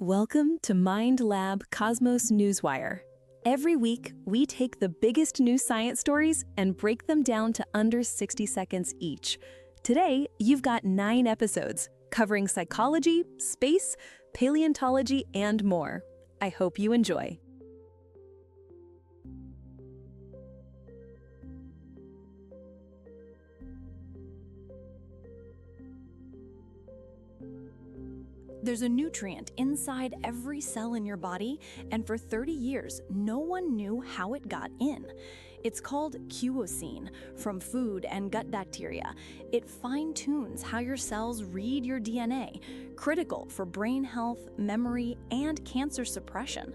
Welcome to Mind Lab Cosmos Newswire. Every week, we take the biggest new science stories and break them down to under 60 seconds each. Today, you've got 9 episodes covering psychology, space, paleontology, and more. I hope you enjoy. There's a nutrient inside every cell in your body, and for 30 years, no one knew how it got in. It's called Q-ocene, from food and gut bacteria. It fine-tunes how your cells read your DNA, critical for brain health, memory, and cancer suppression.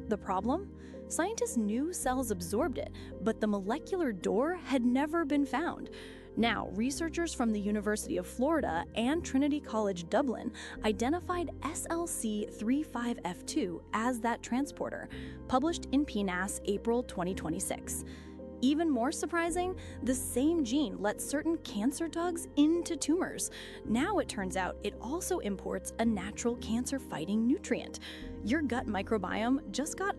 The problem? Scientists knew cells absorbed it, but the molecular door had never been found. Now, researchers from the University of Florida and Trinity College Dublin identified SLC35F2 as that transporter, published in PNAS April 2026. Even more surprising, the same gene lets certain cancer drugs into tumors. Now it turns out it also imports a natural cancer-fighting nutrient. Your gut microbiome just got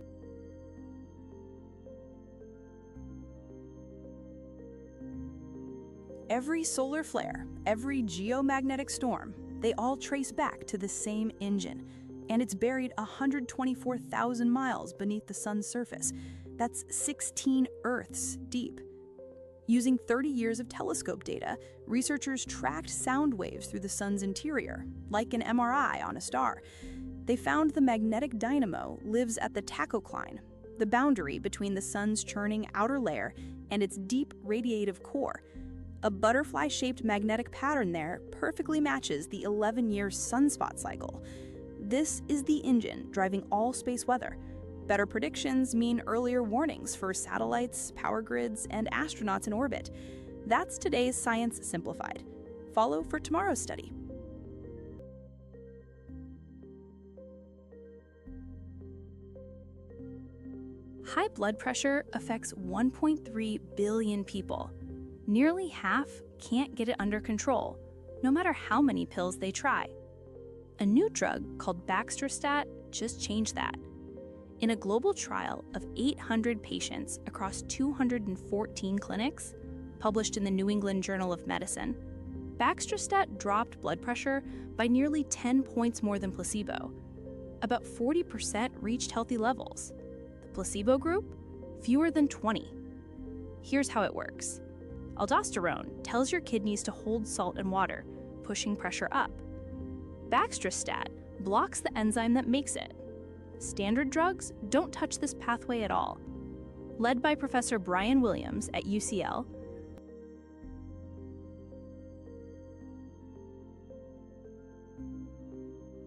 Every solar flare, every geomagnetic storm, they all trace back to the same engine. And it's buried 124,000 miles beneath the sun's surface. That's 16 Earths deep. Using 30 years of telescope data, researchers tracked sound waves through the sun's interior, like an MRI on a star. They found the magnetic dynamo lives at the tachocline, the boundary between the sun's churning outer layer and its deep radiative core. A butterfly-shaped magnetic pattern there perfectly matches the 11-year sunspot cycle. This is the engine driving all space weather. Better predictions mean earlier warnings for satellites, power grids, and astronauts in orbit. That's today's Science Simplified. Follow for tomorrow's study. High blood pressure affects 1.3 billion people. Nearly half can't get it under control, no matter how many pills they try. A new drug called Baxdrostat just changed that. In a global trial of 800 patients across 214 clinics, published in the New England Journal of Medicine, Baxdrostat dropped blood pressure by nearly 10 points more than placebo. About 40% reached healthy levels. The placebo group? Fewer than 20. Here's how it works. Aldosterone tells your kidneys to hold salt and water, pushing pressure up. Baxdrostat blocks the enzyme that makes it. Standard drugs don't touch this pathway at all. Led by Professor Brian Williams at UCL,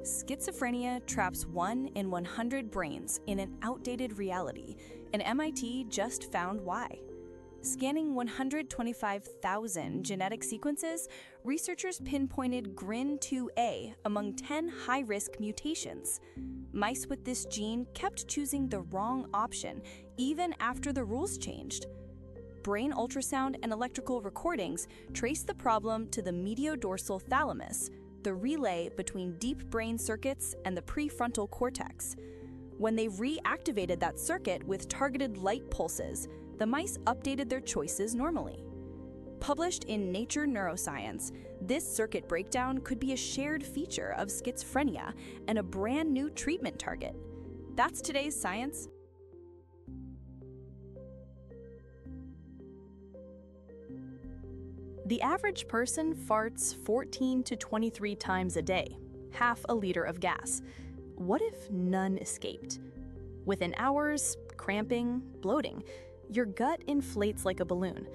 schizophrenia traps 1 in 100 brains in an outdated reality, and MIT just found why. Scanning 125,000 genetic sequences, researchers pinpointed GRIN2A among 10 high-risk mutations. Mice with this gene kept choosing the wrong option even after the rules changed. Brain ultrasound and electrical recordings traced the problem to the mediodorsal thalamus, the relay between deep brain circuits and the prefrontal cortex. When they reactivated that circuit with targeted light pulses, the mice updated their choices normally. Published in Nature Neuroscience, this circuit breakdown could be a shared feature of schizophrenia and a brand new treatment target. That's today's science. The average person farts 14 to 23 times a day, half a liter of gas. What if none escaped? Within hours, cramping, bloating, your gut inflates like a balloon.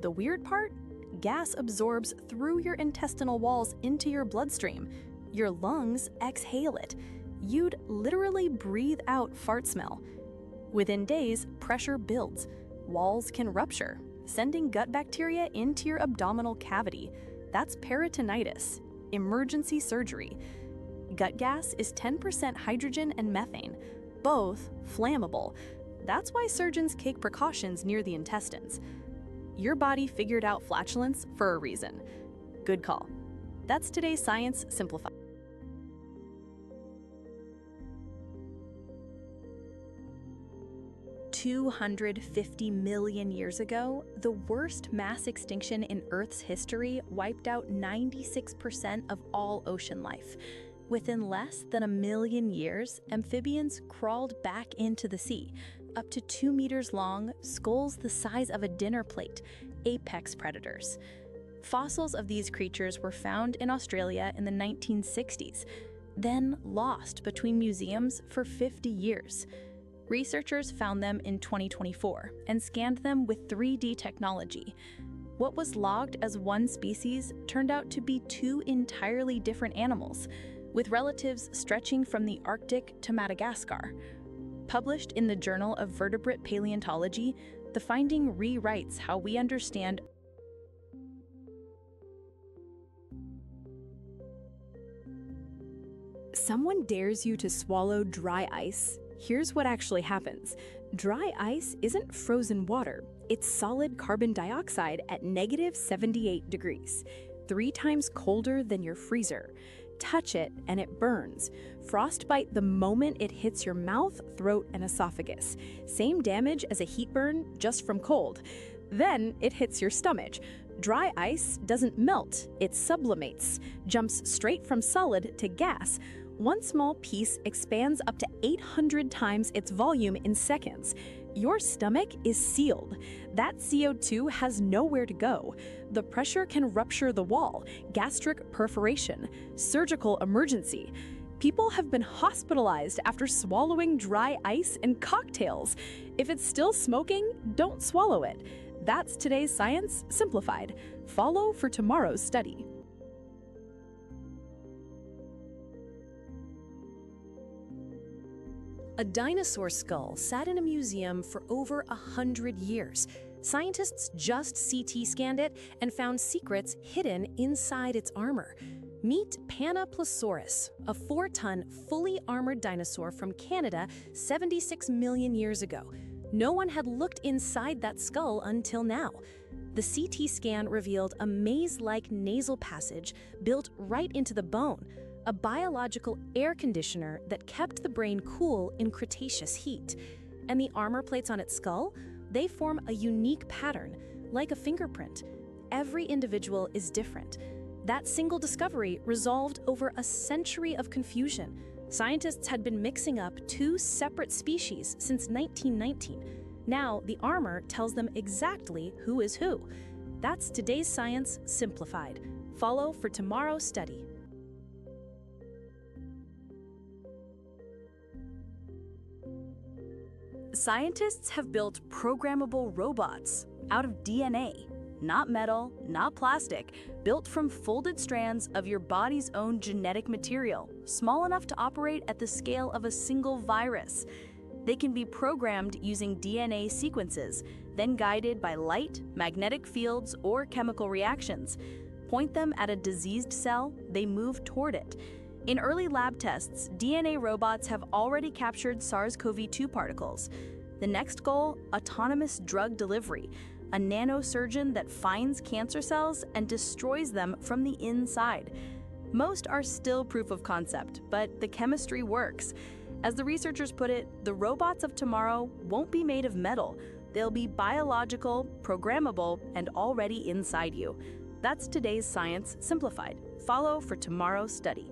The weird part? Gas absorbs through your intestinal walls into your bloodstream. Your lungs exhale it. You'd literally breathe out fart smell. Within days, pressure builds. Walls can rupture, sending gut bacteria into your abdominal cavity. That's peritonitis, emergency surgery. Gut gas is 10% hydrogen and methane, both flammable. That's why surgeons take precautions near the intestines. Your body figured out flatulence for a reason. Good call. That's today's Science Simplified. 250 million years ago, the worst mass extinction in Earth's history wiped out 96% of all ocean life. Within less than 1 million years, amphibians crawled back into the sea, up to 2 meters long, skulls the size of a dinner plate, apex predators. Fossils of these creatures were found in Australia in the 1960s, then lost between museums for 50 years. Researchers found them in 2024 and scanned them with 3D technology. What was logged as one species turned out to be 2 entirely different animals, with relatives stretching from the Arctic to Madagascar. Published in the Journal of Vertebrate Paleontology, the finding rewrites how we understand Someone dares you to swallow dry ice. Here's what actually happens. Dry ice isn't frozen water. It's solid carbon dioxide at -78 degrees, 3 times colder than your freezer. Touch it and it burns. Frostbite the moment it hits your mouth, throat, and esophagus. Same damage as a heat burn, just from cold. Then it hits your stomach. Dry ice doesn't melt, it sublimates, jumps straight from solid to gas. One small piece expands up to 800 times its volume in seconds. Your stomach is sealed. That CO2 has nowhere to go. The pressure can rupture the wall, gastric perforation, surgical emergency. People have been hospitalized after swallowing dry ice in cocktails. If it's still smoking, don't swallow it. That's today's science simplified. Follow for tomorrow's study. A dinosaur skull sat in a museum for over 100 years. Scientists just CT scanned it and found secrets hidden inside its armor. Meet Panaplosaurus, a 4-ton, fully armored dinosaur from Canada 76 million years ago. No one had looked inside that skull until now. The CT scan revealed a maze-like nasal passage built right into the bone, a biological air conditioner that kept the brain cool in Cretaceous heat. And the armor plates on its skull, they form a unique pattern, like a fingerprint. Every individual is different. That single discovery resolved over a century of confusion. Scientists had been mixing up 2 separate species since 1919. Now, the armor tells them exactly who is who. That's today's science simplified. Follow for tomorrow's study. Scientists have built programmable robots out of DNA. Not metal, not plastic, built from folded strands of your body's own genetic material, small enough to operate at the scale of a single virus. They can be programmed using DNA sequences, then guided by light, magnetic fields, or chemical reactions. Point them at a diseased cell, they move toward it. In early lab tests, DNA robots have already captured SARS-CoV-2 particles. The next goal, autonomous drug delivery, a nanosurgeon that finds cancer cells and destroys them from the inside. Most are still proof of concept, but the chemistry works. As the researchers put it, the robots of tomorrow won't be made of metal. They'll be biological, programmable, and already inside you. That's today's science simplified. Follow for tomorrow's study.